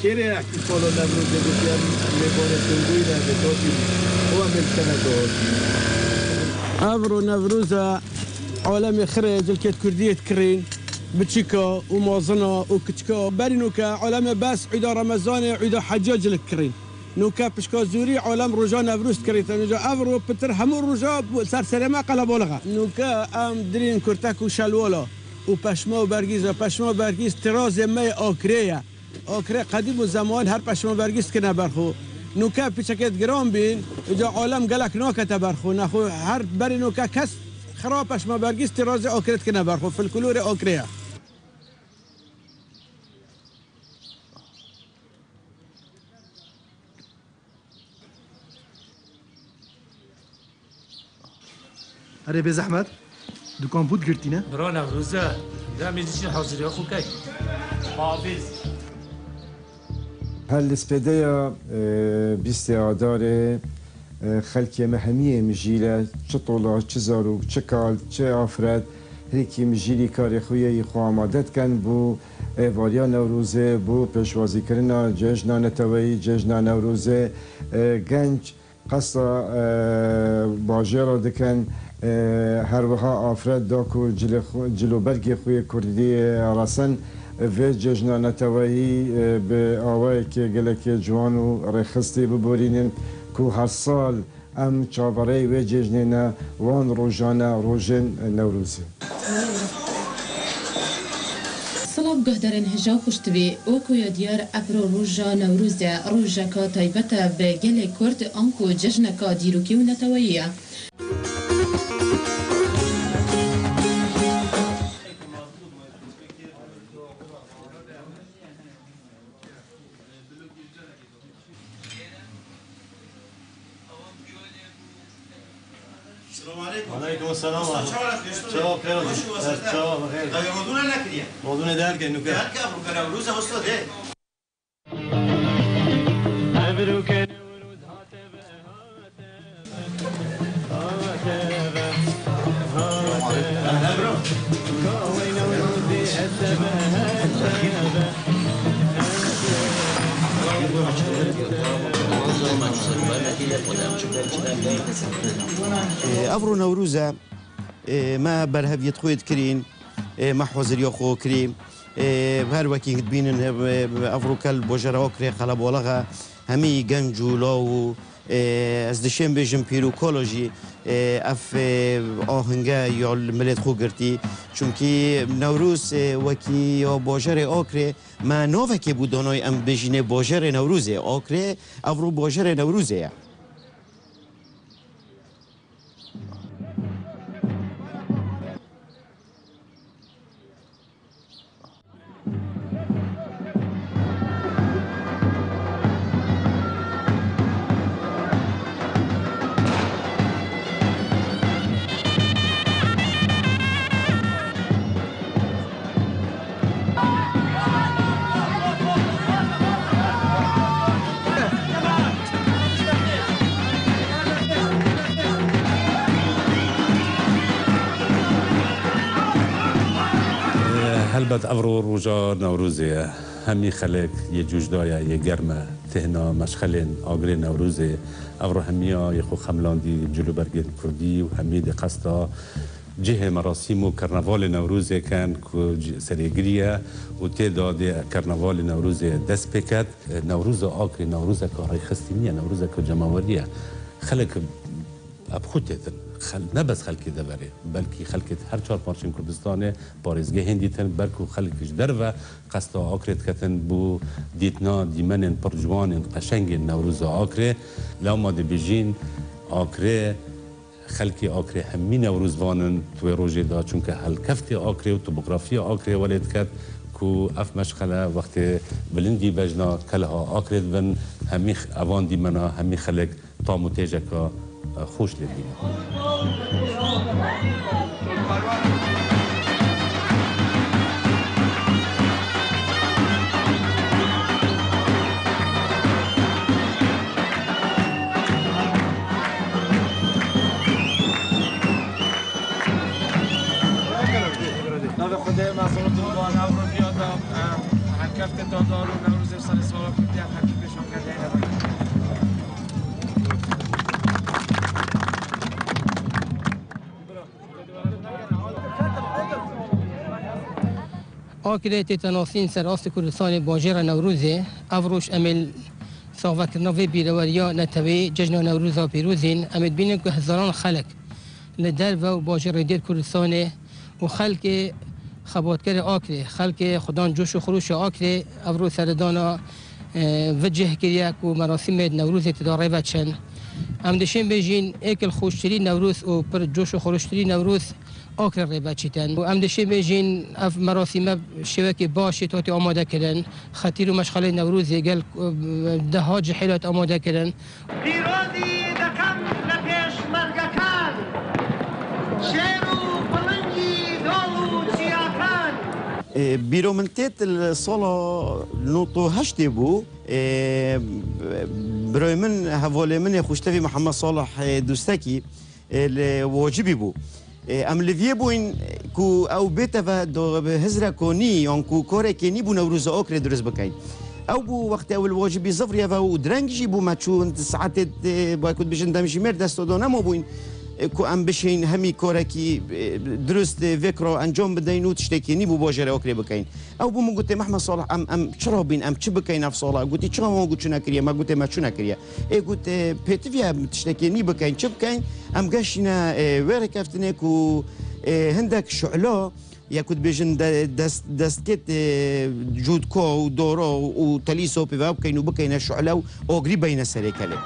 ایره احتفال نوروز بسیار میبونه سنگوی نده توتی و ملکنه دوتی ابرو نوروز عالم خرج الكت كردية كرين بتشيكا وموزنا وكتكا برينوكا عالم بس عيدا رمضان عيدا حجاج الكرين نوكا بشكا زوري عالم رجا نوروز كريت نوجا افرو بتر همو رجا سر ما قلب ولغا نوكا ام درين كرتاك وشالولا وبشما وبرگیز تراز مای آکریه آکری قدیم و زمان هر پشما برگیز که نبرخو نوکا پیچکت گرام بین اجا عالم گلک ناکت برخو نخو هر بری نوکا کس خراب پشما برگیز تراز آکریت که نبرخو فلکلور آکریه اره به زحمت دکان بود گرتی نه؟ برا نوروزه ده میزیشین حاضری ها خوب که حافظ هل سپیده بیست آداره خلکی مهمیه مجیله چه طولا چه زارو چه کال چه آفرد هیکی مجیلی کاری خویه خو آمادت کن بو واریا نوروزه بو پیشوازی کرنا جشن نتوی جشن نوروزه گنج قصد باجه دکن هر وها آفراد داکو جلو برگی خوی کردی رسن و جشن نتوایی به آوایی که گلک جوان و رخصتی ببورینن که هر سال ام چاوره و جشن وان روزانه روزن نوروزی سلام گهدارن هجا خوشتوی او کویا دیار افرو روزا نوروزه روزکا تایبتا به گل کرد آنکو جشنکا دیروکی و نتواییه وعليكم السلام ورحمة الله. شباب خير شباب خير. موضوعنا نكريه. موضوعنا دارك إنه كذا. دارك أبو كلام روزة وصل ده. أبروك نورود هاتب أبرو. كوين ورودي افرو نوروزه ما برهفيت خويت كرين ما حوزر يخو كريم هر وكي بينن افرو كل بوجرا اوكري خلب ولغا همي گنجو لاو از دشم بجم پیروکولوژی اف آهنگه یا ملت خو گرتی چونکی نوروز وکی یا باجر آکره ما نوه که بودانای ام بجینه باجر نوروزه آکره افرو باجر نوروزه هلبت افرو روزا نوروزه همی خلق یه جوجدایا یه گرمه تهنا مشخلین آگری نوروزه افرو همیا یه خو خملاندی جلو برگین کردی و همی دی قصدا جه مراسم و کرنوال نوروزه کن که سریگریه و تعداد کرنوال نوروزه دست پکت نوروز آگری نوروزه که رای خستینیه نوروزه که جمعوریه خلق ابخوتتن نه بس خلکی دبره بلکه خلکت هر چهار پارچین کردستانه پارێزگە هندیتن برکو خلکش درو قصد آکرت کتن بو دیتنا دیمنن پرجوانن قشنگ نوروز آکره لما دی بیجین آکره خلکی آکره همی نوروز وانن توی روژه دا چونکه هل کفت آکره و توپوگرافی آکره ولید کت کو اف مشغله وقت بلندی بجنا کلها آکرت بن همی اوان دیمنا همی خلک تامو تیجکا خوش لبین نوی خوده مسئولت دوان افرو بیادم هر کفت دادار و نوروز سال سوال کردی هم هرکی پیشان کرده این آکره تناسین سر آست کردستان باجر نوروزه افروش امل صاحب نوی بیروریا نتوی جشن نوروز پیروزین امید بینیم که هزاران خلق لدر و باجر دیت کردستان و خلق خباتکر آکره خلق خدان جوش و خروش آکره افرو سردانا وجه کریک و مراسم نوروز تداره بچن امدشین بیجین ایکل خوشتری نوروز و پر جوش و خروشتری نوروز آکر ریبت چیتن و امدشین بیجین اف مراسم شبکه باشی تاتی آماده کردن خطیر و مشغله نوروزی گل ده ها جحیلات آماده کردن پیرودی دکم لپیش مرگکان شیر و بلنگی دولو چیاکان بیرو من تیت الصالة نوطو هشتي بو بروي من هفولي من خوشتفي محمد صالح دوستكي واجبي بو ام لفيه بوين كو او بيتا دو هزرا كوني اون كو كوري كيني بو نوروز اوكري درس بكاين او بو وقت اول واجبي زفريا و درنجي بو ما تشو انت ساعات باكود باش ندمشي مير دستو دونا مو بوين کو ام بشین همی کارکی درست فکر انجام بدین و تشتکی نی بو باجر اوکری بکین او بو مو گوته محمد صالح ام چرا بین ام چه بکین اف صالح گوتی چرا مو گوت چنا کریه ما گوته ما چنا کریه ای گوته پتویا تشتکی نی بکین چه بکین ام گشینا ور کفتنه کو هندک شعلا یکود بیشن دستکت جود کو و دورا و تلیسو پیوا بکین و بکین شعلا و اگری بین سری کله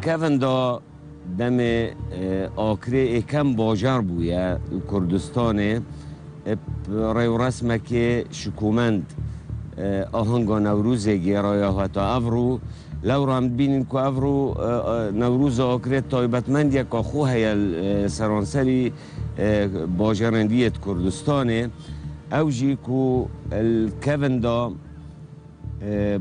کفن دا دم آکره کم باجر بویا کردستان رای رسمه که شکومند آهنگا نوروز گیرایا و تا افرو لو هم بینیم که افرو نوروز آکره تایبتمند یک آخو هی سرانسری باجرندیت کردستانه اوجی که الکفن دا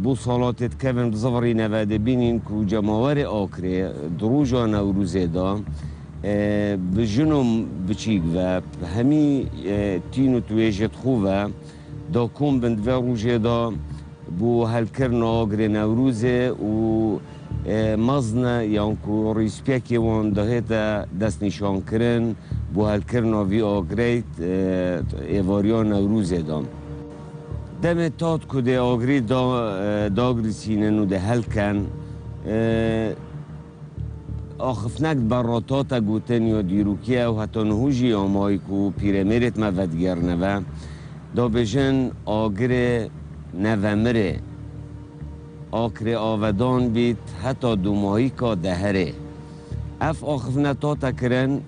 بو صالات کفن بزفری نواده بینین که جماور آکره دروجا نوروزه دا بجنم بچیک و همی تینو تویجت خوبه دا کم بند و روژه دا بو هلکرن آگره نوروزه و مزنه یعنی که ریسپیکی وان دا هیتا دست نشان کرن بو هلکرن وی آگره ایواریان نوروزه دا دم تاد کده آگری داگری سینن و ده هل کن آخفنک براتا گوتن یا دیروکیه و حتی نهوجی آمایی که پیرمیرت مودگر نوه دا بجن آگر نومره آکر آودان بید حتی دو ماهی که دهره اف آخفنه تا کرن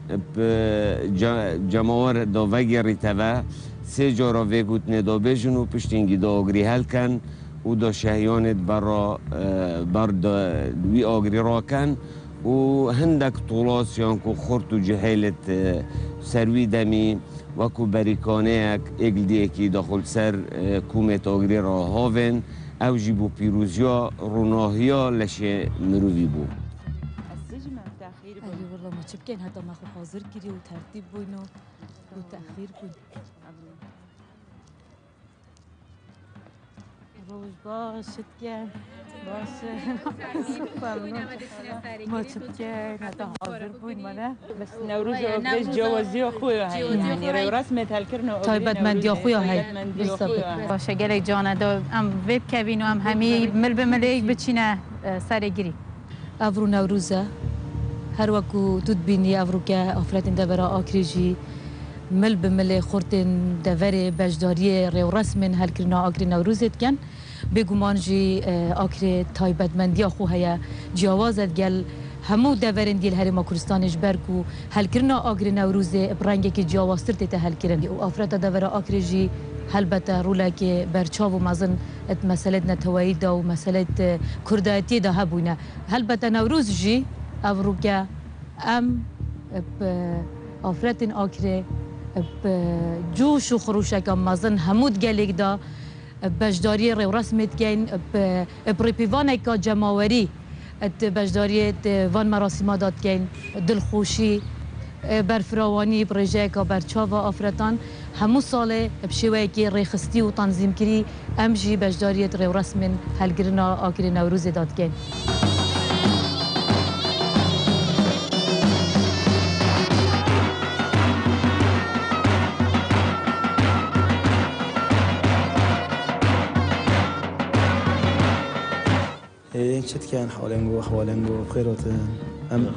جماور دا وگری توه سه جارا وگوت ندا بجن و پشتینگی دا آگری هل کن و دا شهیانت بر وی آگری را کن و هندک طولاس یان که خورت و جهیلت سروی دمی وکو بریکانه اگل دیه که داخل سر کومت آگری را هاون او جیبو پیروزیا روناهیا لشه مروی بو اي والله ما تشبكين هذا ما خو حاضر كري وترتيب بينه وتأخير بين روز باش شتكين باش ما تشبكين هذا حاضر بين ماله بس نوروز وقتش جوازي أخويا هاي يعني رسمة هالكرنة طيبت مندي أخويا هاي بالضبط باش قالك جانا دو أم فيب كابين وأم همي مل بملك بتشينا ساري أفرو نوروزة هر وقت تود بینی افروکه آفرتن دبرا آکریجی مل به مل خورتن دبر بجداری ریو رسمن هل کرنا آکری نوروزت کن بگمان جی آکری تایبت مندی خو هیا جوازت گل همو دبرن دیل هرما کردستانش برکو هل کرنا آکری نوروزه برنگی که جوازتر ته هل کرن و آفرت دبرا آکریجی هلبته رولا که برچاو و مازن ات مسئله نتوایی دا و مسئله کردایتی دا هبونه هلبته نوروز جی افروکه ام آفرتن آکره جوش و خروشک مازن همود گلیک دا بجداری ریو رسمت گین پریپیوانه که جماوری بجداری وان مراسمه داد گین دلخوشی برفراوانی پروژه که برچاو آفرتان همو ساله بشوی که ریخستی و تنظیم کری امجی بجداریت رو رسم هلگرنا آخر نوروز دادگن. این چت کن حالنگو حوالنگو بخیراتن ام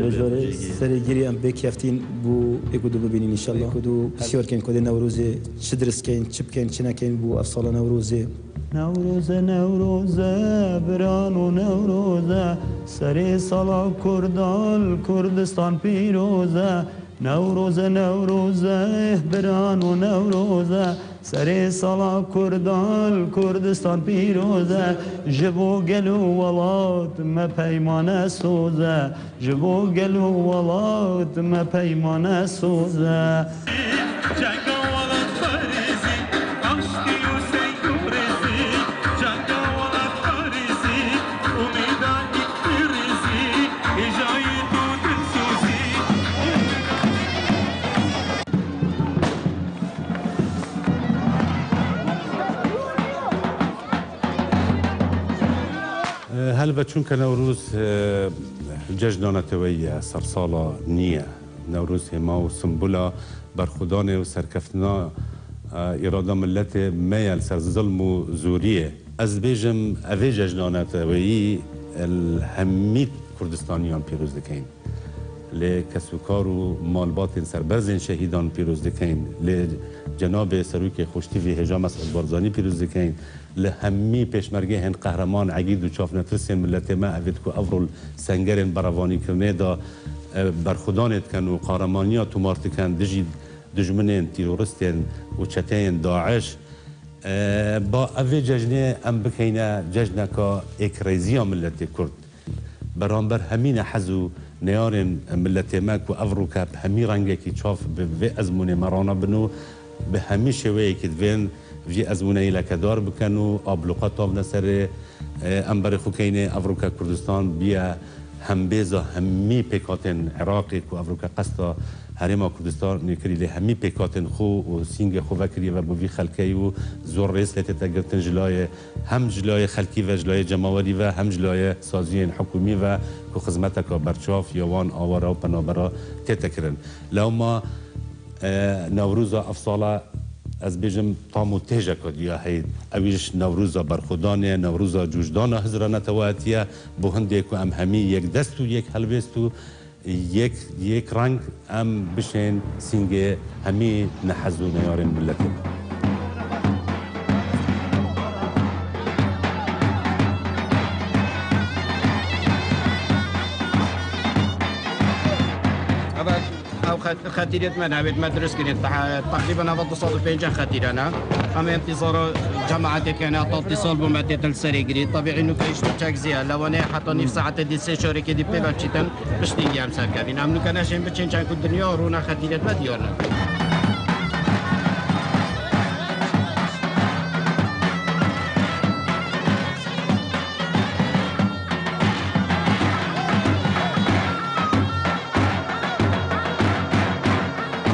بجاره سرگیری ام بکیفتین بو اکودو ببینین ان شاء الله اکودو بسیار کن کد نوروزه چه درس کن چه بکن چه نکن بو افصال نوروزه نوروزه نوروزه بران و نوروزه سری سالا کردال کردستان پیروزه نوروزه نوروزه بران و نوروزه سری سالا کردال کردستان پیروزه جبو گلو ولات ما پیمان سوزه جبو گلو ولات ما پیمان سوزه هل بچون که نوروز جشنانه تویه سرسالا نیه نوروز ما و سنبولا برخودانه و سرکفتنا اراده ملت میل سر ظلم و زوریه از بیجم اوی جشنانه تویی الهمید کردستانیان پیروز دکین لی کسوکار و مالبات سربرزین شهیدان پیروز دکین لی جناب سروک خوشتیوی هجام مسعود بارزانی پیروز دکین لهمی پیشمرگه هن قهرمان عقید و چاف نترسین ملت ما اوید که افرول سنگرین براوانی کرنه دا برخودانت کن و قهرمانیات و مارت کن دجی دجمنین تیرورستین و چتین داعش با اوی ججنه ام بکینه ججنه که اکریزیا ملت کرد برانبر همین حزو نیارن ملت ما که افرو که همی رنگه که چاف به ازمون مرانا بنو به همی شویه که دوین في أزمنة لكدار بكانوا أبلغات طابنا سر أمبر خوكينة أفريقيا كردستان بيا هم بيزا همي بيكاتن عراقي كو أفريقيا قصدا هرما كردستان نكري له همي بيكاتن خو وسينج خو فكري وبوفي خلكي وزور رئيس لتتجرتن جلاية هم جلاية خلكي وجلاية جماوري وهم جلاية سازين حكومي وكو خدمتك برشاف يوان آوارا وبنابرا تتكرن لو ما نوروزا أفصالا از بیشم تامو تیجا کدیا هی اویش نوروزا برخودانه نوروزا جوجدانه هزرانه تواتیه به هندی که ام همی یک دست و یک هلوست و یک رنگ ام بشین سینگه همی نحزو نیارن ملتیم. خطيرة من هبت مدرس كنت تقريبا هذا اتصال بينجا خطيرة أنا أما انتصار جماعة كان اتصال بمادة السريقري طبيعي إنه كيش تشاك زيادة لو أنا حتى نفس ساعة دي سيشوري كدي بيبا تشيتن مش تيجي أم سركابين أم نكنا شيء بتشين كان كل الدنيا ورونا خطيرة مديورنا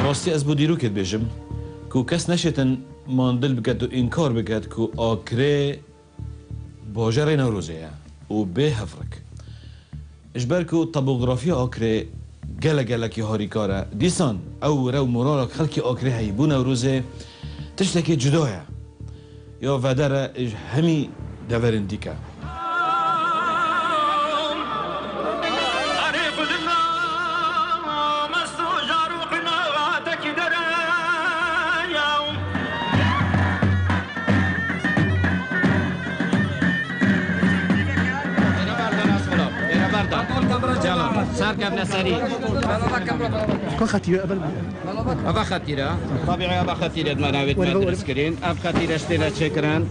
راستی از بودیرو کد بیشم که کس نشتن ماندل بکد و انکار بکد که آکره باجر نوروزه و به هفرک اجبر که طبوغرافی آکره گله گله که هاریکاره دیسان او رو مرالک خلکی آکره هی بو نوروزه تشتکی جدایه یا ودره همی دورن دیکه ساركب نسري كل خطيرة قبل أبا خطيرة طبيعي أبا خطيرة مناويت مدرس كرين أب خطيرة اشتنا شكرا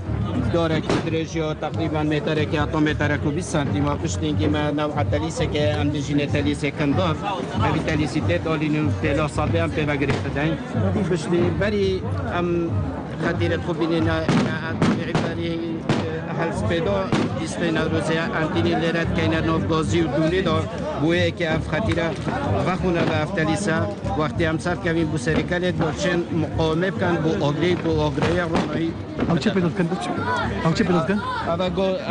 دورك درجة تقريبا متر كي أطو متر كو 20 سنتيمتر بشتين كما نوع تليسة كي أم دجينة تليسة كندور أبي تليسة تولينو بلا صابي أم بلا غريفة داين بشتين بري أم خطيرة خبينينا طبيعي بري هلسپیدا دیست نوروزه انتینی لیرت که نوف گازی و دونه دا بویه که اف خطیره وخونه و افتلیسا وقتی هم سر کمین بو سریکاله دورچن مقاومه بکن بو آگریه رونایی او چه پیدا کن؟ او چه پیدا کن؟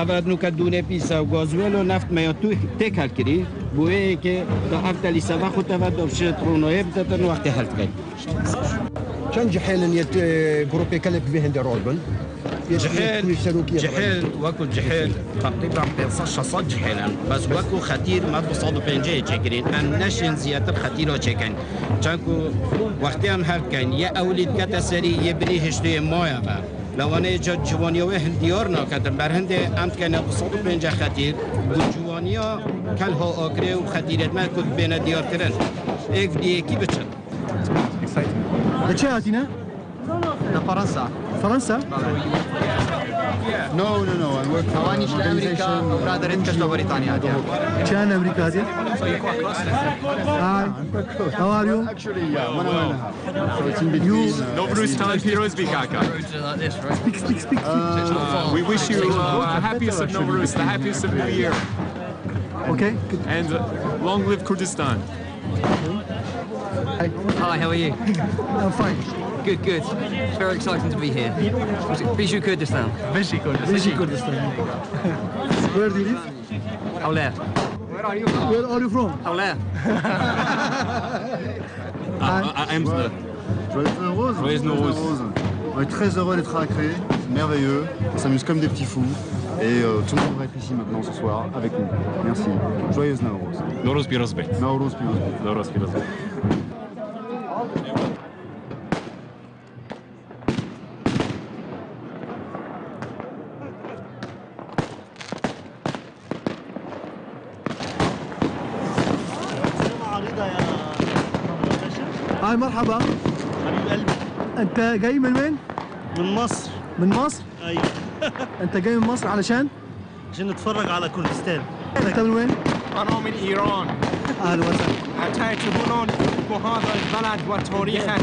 اول نوک دونه پیسا و گازوئل و نفت میاد تو تکل کری بویه که دا افتلیسا وخوته و دورچن رونایی بدتن وقتی هلت کن كان جحيل يت جروبي كلب به هند روبن جحيل وكو جحيل تقريبا 15 صد جحيلا بس وكو خطير ما تصاد بنجي تشكرين ان نشن زيادة خطير وتشكن چانكو وقتی هم هر کن یه اولید کت سری یه بری هشته مایا با لو انا جوانيا وهن ديارنا كتم برهند امت كان 150 خطير جوانيا كلها اكره وخطيرت ما كنت بين ديار كرن اك دي كي بتشن چه هاتینه؟ فرنسا. فرنسا؟ No. ثوانيش لأمريكا برادر إنت شلو بريطانيا هاتيا. كان أمريكا هاتيا؟ Hi. How are you? Actually, yeah. So it's in between. Novruz Tan Pirozbi Kaka. Speak. We wish you happiest of Novruz, the happiest of New Year. Okay. And long live Kurdistan. Hi, how are you? I'm fine. Good. It's very exciting to be here. Bijou Kurdistan. Bijou Kurdistan. Where do you live? Haulère. Where are you from? Haulère. Emsner. Joyeuse Nowruz. On est très heureux d'être à Acré, c'est merveilleux, on s'amuse comme des petits fous et tout le monde va être ici maintenant ce soir avec nous. Merci. Joyeuse Nowruz. Nowruz Pirozbek. Nowruz Pirozbek. Nowruz Pirozbek. هاي مرحبا. حبيب قلبي. انت جاي من وين؟ من مصر. من مصر؟ ايوه. انت جاي من مصر علشان نتفرج على كردستان. انت من وين؟ أنا من إيران. اهلا وسهلا. أتعجبون بهذا البلد وتاريخه.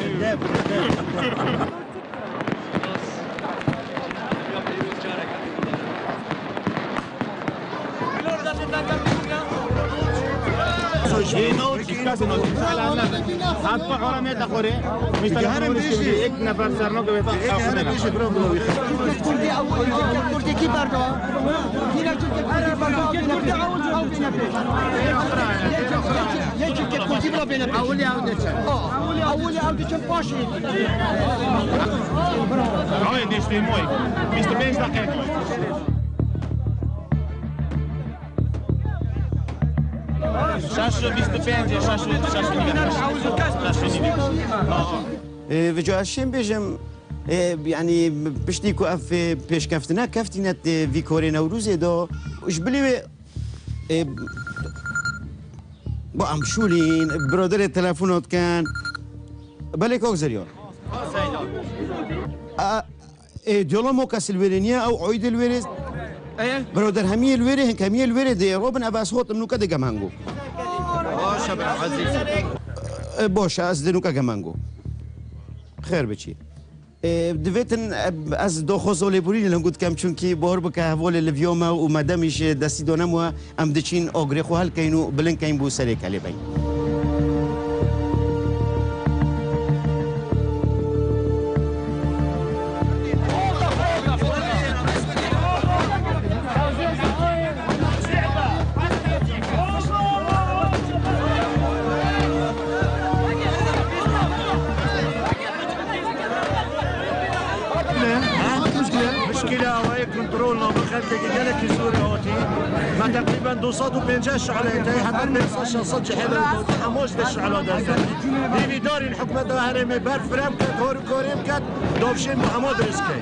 و جو اشیم بجم يعني بشتي كو اف بيش كفتنا كفتنا في كوري نوروز دو وش بلي بو امشولين برادر تلفونات كان بالك اوكزريون ديولا موكاس الويرينيا او عيد الويريز برادر همي الويري همي الويري دي روبن اباس هوت منو كده جمانجو باشه از دنوکا گمانگو خیر بچی دویتن از دو خوزولی بوری لنگود کم چون کی بار بکه حوال لویوما و مدامش دستی دونم و ام دچین آگری خو هل کینو بلن کین بو سری کلی بین تقريبا 250 شعلة حتى 15 صد حلو حموش بالشعلة ده دي داري الحكومة ده هرمي بار فرام كات هور كوريم كات دوبشين محمود رزقي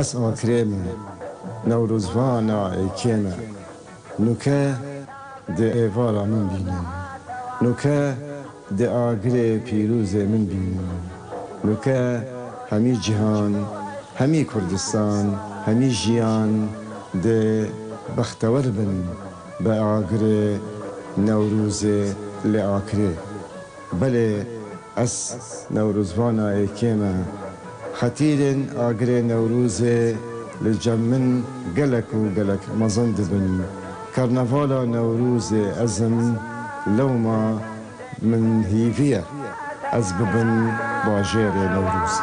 اسعى كريمة نوروز فانا كيما نوكا دي ايفارا من بينا نوكا دي آگري بيروزة من بينا نوكا همي جهان همي كردستان همي جيان دي بختور بن بآگري نوروزة لآكري بلي اس نوروز فانا كيما خطير آگري نوروزة لجمن قلك وقلك مزند بن كرنفالا نوروزة أزم لوما من هيفية أزببن باجير نوروزة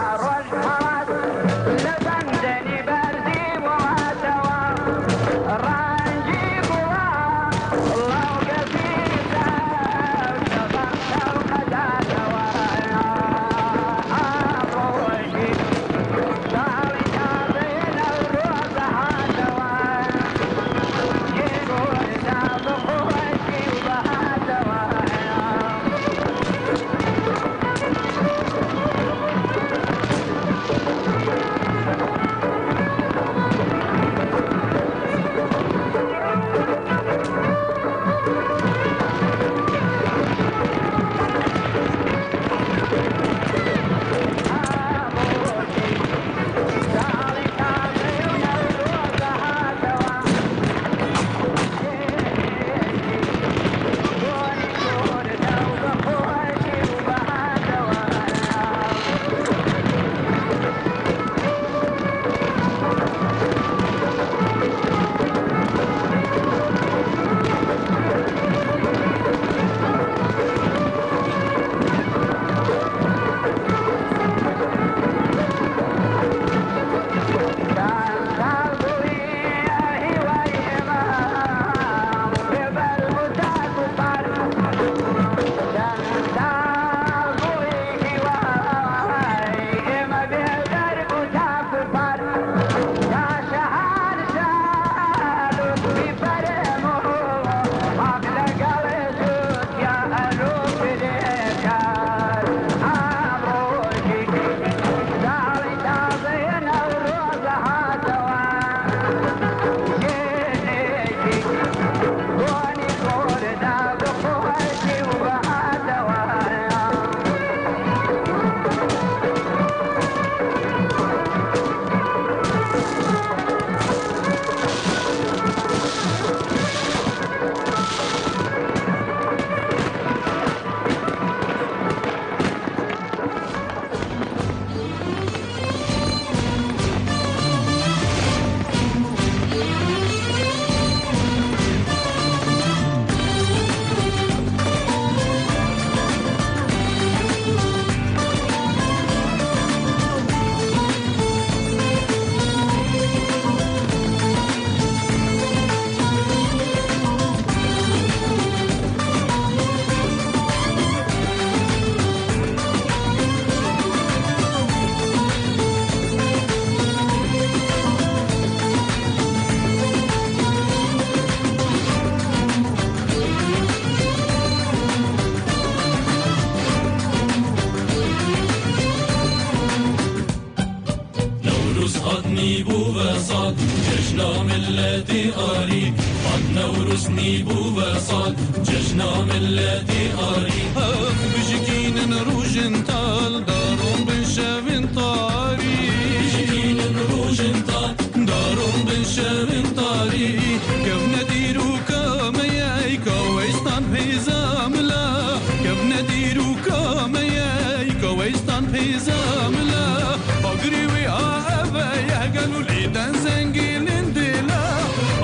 ججنا ملتي آري قد نورس نيبو وصال ججنا ملتي آري أخ بجكين نروجن تال دارون بنشافن طاري بجكين نروجن تال دارون بنشافن طاري كيف نديرو كامياي كويستان بيزاملا كيف نديرو كامياي كويستان بيزاملا أجري ويا أبا يا قالوا ليدان زنجيلين دلا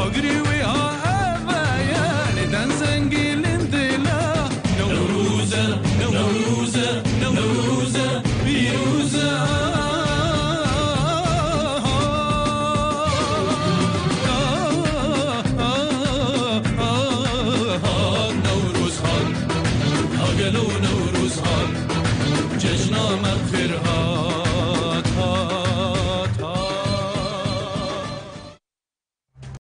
أجري ويا أبا يا ليدان زنجيلين دلا نوروزة نوروزة نوروزة بيروزة نوروز هاد هاقلونا